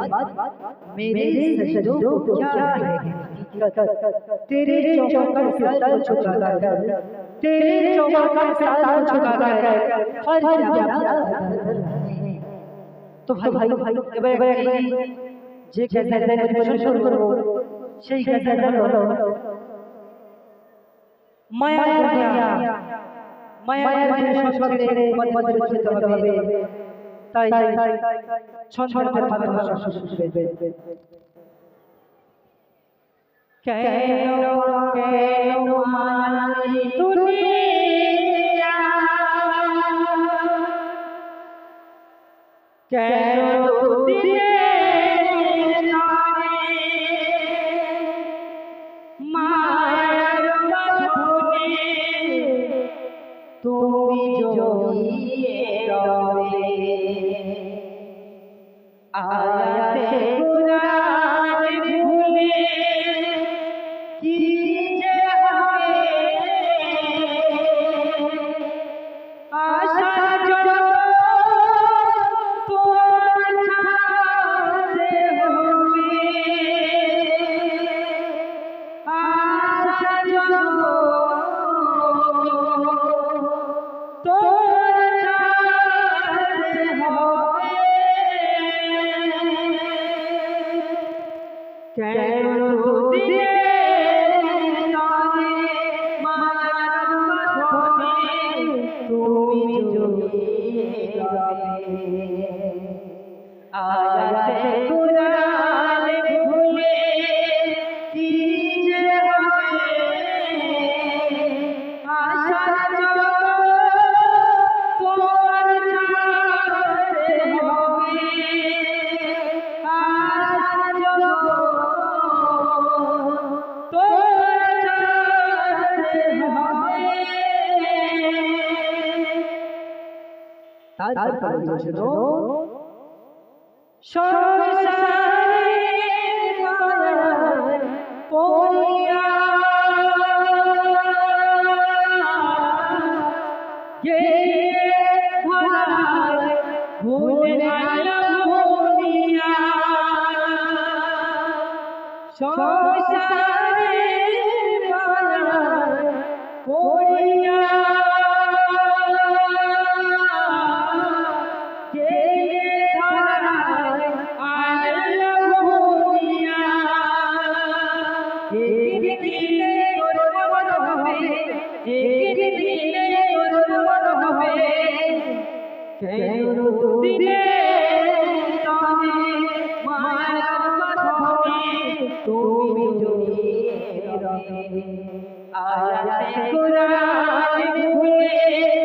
मेरे सजदों को क्या है हकीकत तेरे चौकर से सर झुका कर तेरे चौकर से सर झुका कर हर जगह तो भाई এবারে যে গজল পরিবেশন শুরু করব সেই গজল হলো মায়া দুনিয়া সব ছেড়ে মদমদ যেতে হবে তাই ছন্দের ভালোবাসা শুরু করবে কেন মায়া দুনিয়া কেন দিলে মায়ার বাঁধনে তুমি জড়িয়ে রবে আয়াতে কুরআন ভুলে কি যে হবে আশা आयाते कुरान भूले की जे हमें आशा जो तोर जाते हमें आशा जो तोर जाते हमें तार सुनो সংসারে মায়ার পড়িয়া গেলে ধরায় ভুলে গেলাম বলিয়া সংসারে মায়ার পড়িয়া आयाते कुरान भूले